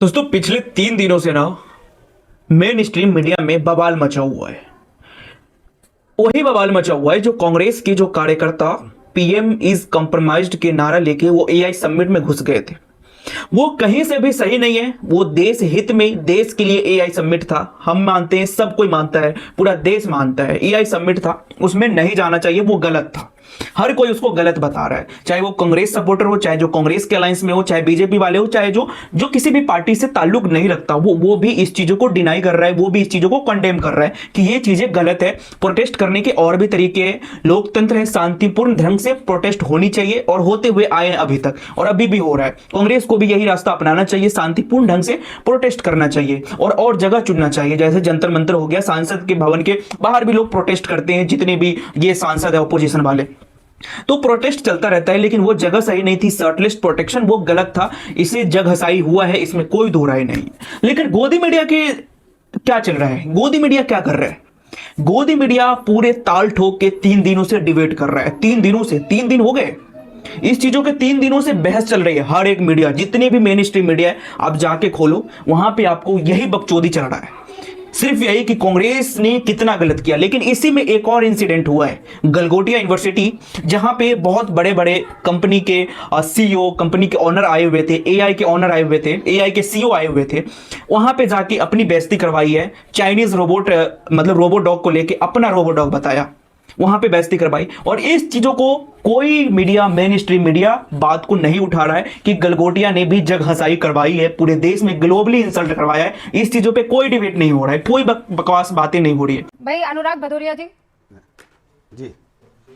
दोस्तों पिछले 3 दिनों से ना मेन स्ट्रीम मीडिया में बवाल मचा हुआ है। वही बवाल मचा हुआ है जो कांग्रेस के जो कार्यकर्ता पीएम इज कॉम्प्रोमाइज्ड के नारा लेके वो एआई समिट में घुस गए थे। वो कहीं से भी सही नहीं है। वो देश हित में देश के लिए एआई समिट था। हम मानते हैं, सब कोई मानता है, पूरा देश मानता है एआई समिट था, उसमें नहीं जाना चाहिए, वो गलत था। हर कोई उसको गलत बता रहा है, चाहे वो कांग्रेस सपोर्टर हो, चाहे जो कांग्रेस के अलायंस में हो, चाहे बीजेपी वाले हो, चाहे जो जो किसी भी पार्टी से ताल्लुक नहीं रखता, वो भी इस चीजों को डिनाई कर रहा है, वो भी इस चीजों को कंडेम कर रहा है कि ये चीजें गलत है। प्रोटेस्ट करने के और भी तरीके हैं, लोकतंत्र है, शांतिपूर्ण ढंग से प्रोटेस्ट होनी चाहिए और होते हुए आए हैं अभी तक और अभी भी हो रहा है। कांग्रेस को भी यही रास्ता अपनाना चाहिए, शांतिपूर्ण ढंग से प्रोटेस्ट करना चाहिए और जगह चुनना चाहिए। जैसे जंतर मंतर हो गया, सांसद के भवन के बाहर भी लोग प्रोटेस्ट करते हैं, जितने भी ये सांसद है अपोजिशन वाले, तो प्रोटेस्ट चलता रहता है। लेकिन वो जगह सही नहीं थी, शर्टलिस्ट प्रोटेक्शन वो गलत था, इसे जगहसाई हुआ है, इसमें कोई दो राय नहीं। लेकिन गोदी मीडिया के क्या चल रहा है, गोदी मीडिया क्या कर रहा है? गोदी मीडिया पूरे ताल ठोक के 3 दिनों से डिबेट कर रहा है। 3 दिनों से, 3 दिन हो गए इस चीजों के, 3 दिनों से बहस चल रही है। हर एक मीडिया, जितने भी मेन स्ट्रीम मीडिया है, आप जाके खोलो, वहां पे आपको यही बकचोदी चल रहा है, सिर्फ यही कि कांग्रेस ने कितना गलत किया। लेकिन इसी में एक और इंसिडेंट हुआ है, गलगोटिया यूनिवर्सिटी, जहां पे बहुत बड़े बड़े कंपनी के सीईओ, कंपनी के ऑनर आए हुए थे, एआई के ऑनर आए हुए थे, एआई के सीईओ आए हुए थे, वहां पे जाके अपनी बेइज्जती करवाई है। चाइनीज रोबोट, मतलब रोबोट डॉग को लेके अपना रोबोट डॉग बताया, वहां पे बेइज्जती करवाई। और इस चीजों को कोई मीडिया, मेन स्ट्रीम मीडिया बात को नहीं उठा रहा है कि गलगोटिया ने भी जग हंसाई करवाई है, पूरे देश में ग्लोबली इंसल्ट करवाया है। इस चीजों पे कोई डिबेट नहीं हो रहा है, कोई बकवास बातें नहीं हो रही है। भाई अनुराग भदौरिया जी,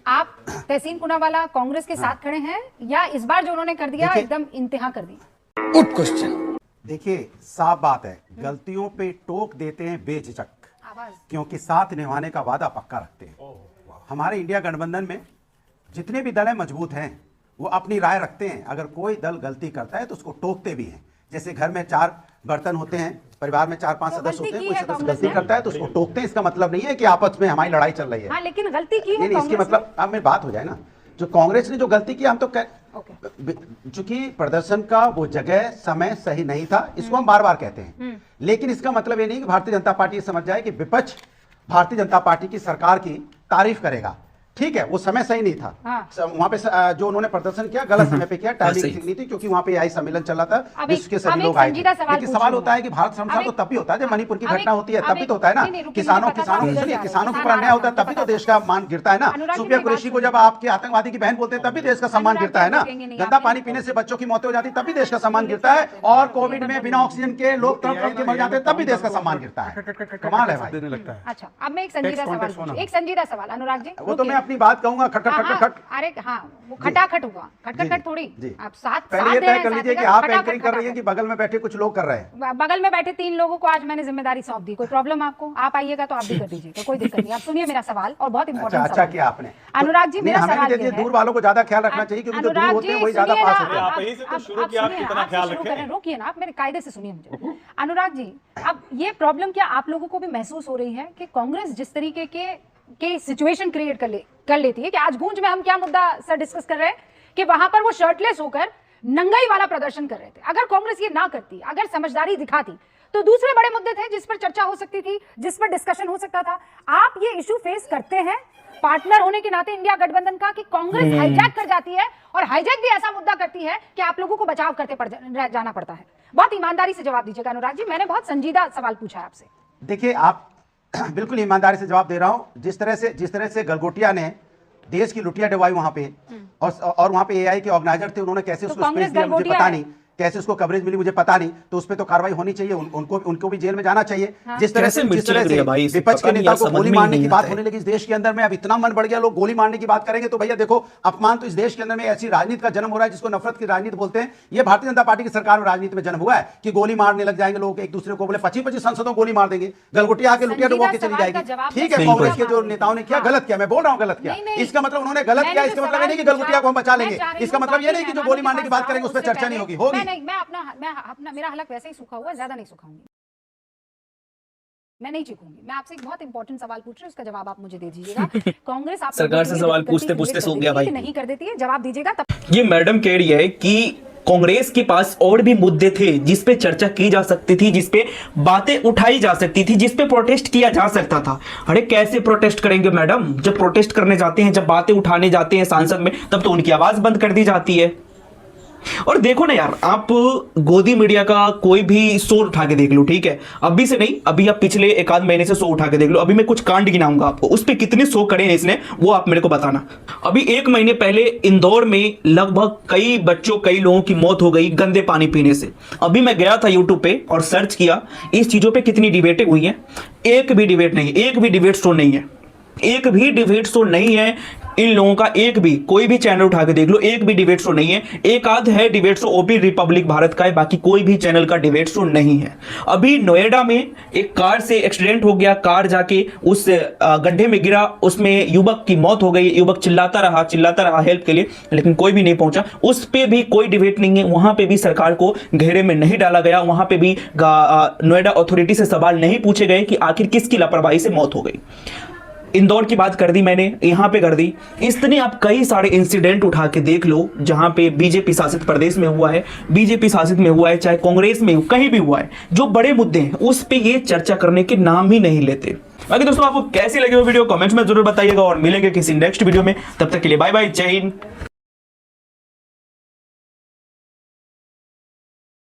आप तहसीन पूनावाला कांग्रेस के साथ खड़े हैं या इस बार जो उन्होंने कर दिया एकदम इंतहा कर दी? Good question. देखिए, साफ बात है, गलतियों पे टोक देते हैं बेझिझक, क्योंकि साथ निभाने का वादा पक्का रखते हैं। हमारे इंडिया गठबंधन में जितने भी दल हैं मजबूत हैं, वो अपनी राय रखते हैं। अगर कोई दल गलती करता है तो उसको टोकते भी हैं। जैसे घर में 4 बर्तन होते हैं, परिवार में 4-5 सदस्य होते हैं, कोई सदस्य गलती करता है तो उसको टोकते हैं। इसका मतलब नहीं है कि आपस में हमारी लड़ाई चल रही है। हाँ, लेकिन गलती की है इसकी मतलब, अब मेरी बात हो जाए ना, जो कांग्रेस ने जो गलती की, हम तो चूंकि प्रदर्शन का वो जगह समय सही नहीं था, इसको हम बार बार कहते हैं। लेकिन इसका मतलब ये नहीं कि भारतीय जनता पार्टी समझ जाए कि विपक्ष भारतीय जनता पार्टी की सरकार की तारीफ करेगा। ठीक है, वो समय सही नहीं था। वहां पे जो उन्होंने प्रदर्शन किया गलत समय पे किया, टाइमिंग ठीक नहीं थी, क्योंकि वहां पे एआई सम्मेलन चला था जिसके सभी लोग आए थे। लेकिन सवाल होता है कि भारत संसार तो तब भी होता है जब मणिपुर की घटना होती है, तब भी तो होता है ना। किसानों के ऊपर अन्याय होता है, तब भी तो देश का मान गिरता है ना। सुप्रिया कुरैशी को जब आपके आतंकवादी की बहन बोलते हैं, तब भी देश का सम्मान गिरता है ना। गंदा पानी पीने से बच्चों की मौतें हो जाती, तब भी देश का सम्मान गिरता है। और कोविड में बिना ऑक्सीजन के लोग तड़प के मर जाते हैं, तब भी देश का सम्मान गिरता है। कमाल है भाई। अच्छा, अब मैं एक संजीदा सवाल अनुराग जी, वो तो मैं अपनी बात कहूंगा, अरे हाँ, वो खटाखट हुआ, खटखट थोड़ी। आप साथ पहले ये तय कर लीजिए कि आप एंकरिंग कर रही हैं कि बगल में बैठे कुछ लोग कर रहे हैं? बगल में बैठे 3 लोगों को आज मैंने जिम्मेदारी सौंप दी। कोई प्रॉब्लम आपको? आप आइएगा तो आप भी कर दीजिएगा, कोई दिक्कत नहीं। आप सुनिए मेरा सवाल, और बहुत इंपॉर्टेंट। अच्छा किया आपने अनुराग जी, मेरा सवाल ये है, दूर वालों को ज्यादा ख्याल रखना चाहिए, क्योंकि जो दूर होते हैं वही ज्यादा पास होते हैं। आप यहीं से तो शुरू किया, आप कितना ख्याल रखें। रोकिए ना, आप मेरे कायदे से सुनिए मुझे। अनुराग जी, अब ये प्रॉब्लम क्या आप लोगों को भी महसूस हो रही है कि कांग्रेस जिस तरीके के सिचुएशन क्रिएट कर लेती है कि आज गूंज में हम क्या मुद्दा सर डिस्कस कर रहे हैं कि वहां पर वो शर्टलेस होकर नंगाई वाला प्रदर्शन कर रहे थे। अगर कांग्रेस ये ना करती, अगर समझदारी दिखाती, तो दूसरे बड़े मुद्दे थे जिस पर चर्चा हो सकती थी, जिस पर डिस्कशन हो सकता था। आप ये इशू फेस करते हैं पार्टनर होने के नाते इंडिया गठबंधन का, कि कांग्रेस हाईजैक कर जाती है, और हाईजैक भी ऐसा मुद्दा करती है कि आप लोगों को बचाव करते जाना पड़ता है। बहुत ईमानदारी से जवाब दीजिएगा अनुराग जी, मैंने बहुत संजीदा सवाल पूछा है आपसे। देखिए, आप बिल्कुल ईमानदारी से जवाब दे रहा हूं। जिस तरह से गलगोटिया ने देश की लुटिया डुबाई वहां पे, और वहां पे एआई के ऑर्गेनाइजर थे, उन्होंने कैसे उसको स्पेस दिया मुझे पता नहीं, कैसे उसको कवरेज मिली मुझे पता नहीं, तो उस पे तो कार्रवाई होनी चाहिए, उनको भी जेल में जाना चाहिए। जिस तरह से विपक्ष के नेता को गोली मारने की बात होने लगी इस देश के अंदर में, अब इतना मन बढ़ गया, लोग गोली मारने की बात करेंगे, तो भैया देखो, अपमान तो इस देश के अंदर में ऐसी राजनीति का जन्म हो रहा है जिसको नफरत की राजनीति बोलते हैं। ये भारतीय जनता पार्टी की सरकार में राजनीति में जन्म हुआ है कि गोली मारने लग जाएंगे लोग, एक दूसरे को बोले 25-25 सांसदों गोली मार देंगे, गलगोटिया आके लुटिया डुबा के चली जाएगी। ठीक है, कांग्रेस के जो नेताओं ने किया गलत किया, मैं बोल रहा हूं गलत किया, इसका मतलब उन्होंने गलत किया, इसका मतलब नहीं कि गलगोटिया को हम बचा लेंगे, इसका मतलब ये नहीं कि जो गोली मारने की बात करेंगे उस पर चर्चा नहीं होगी। मेरा हलक वैसे ही सूखा हुआ है, ज्यादा नहीं सुखाऊंगी, मैं नहीं चूकूंगी। मैं आपसे एक बहुत इंपॉर्टेंट सवाल पूछ रही हूँ, उसका जवाब आप मुझे दे दीजिएगा। कांग्रेस आप सरकार से सवाल पूछते पूछते सो गया भाई, नहीं कर देती है, जवाब दीजिएगा तब। ये मैडम कह रही है कि कांग्रेस के पास और भी मुद्दे थे जिस पे चर्चा की जा सकती थी, जिस पे बातें उठाई जा सकती थी, जिस पे प्रोटेस्ट किया जा सकता था। अरे कैसे प्रोटेस्ट करेंगे मैडम? जब प्रोटेस्ट करने जाते हैं, जब बातें उठाने जाते हैं सांसद में, तब तो उनकी आवाज बंद कर दी जाती है। और देखो ना यार, आप गोदी मीडिया का कोई भी शो उठा के देख लो, ठीक है, अभी से नहीं, अभी आप पिछले एक आध महीने से शो उठा के देख लो। अभी मैं कुछ कांड गिनाऊंगा आपको, उस पे कितने शो करे हैं इसने, वो आप मेरे को बताना। अभी एक महीने पहले इंदौर में लगभग कई बच्चों, कई लोगों की मौत हो गई गंदे पानी पीने से। अभी मैं गया था यूट्यूब पे और सर्च किया इस चीजों पे कितनी डिबेटें हुई हैं। एक भी डिबेट नहीं, एक भी डिबेट शो नहीं है, एक भी डिबेट शो नहीं है इन लोगों का। एक भी, कोई भी चैनल उठा के देख लो, एक भी डिबेट शो नहीं है। एक आध है debate show, OP Republic Bharat का है, बाकी कोई भी चैनल का डिबेट शो नहीं है। अभी नोएडा में एक कार से एक्सीडेंट हो गया, कार जाके उस गड्ढे में गिरा, उसमें युवक की मौत हो गई। युवक चिल्लाता रहा हेल्प के लिए, लेकिन कोई भी नहीं पहुंचा। उस पे भी कोई डिबेट नहीं है, वहां पे भी सरकार को घेरे में नहीं डाला गया, वहां पे भी नोएडा अथॉरिटी से सवाल नहीं पूछे गए कि आखिर किसकी लापरवाही से मौत हो गई। इंदौर की बात कर दी मैंने, यहां पे कर दी। इस तरह आप कई सारे इंसिडेंट उठा के देख लो जहां पे बीजेपी शासित प्रदेश में हुआ है, बीजेपी शासित में हुआ है, चाहे कांग्रेस में कहीं भी हुआ है, जो बड़े मुद्दे हैं उस पे ये चर्चा करने के नाम ही नहीं लेते। बाकी दोस्तों, आपको कैसी लगी वो वीडियो कमेंट्स में जरूर बताइएगा और मिलेंगे किसी नेक्स्ट वीडियो में। तब तक के लिए बाय बाय, जय हिंद।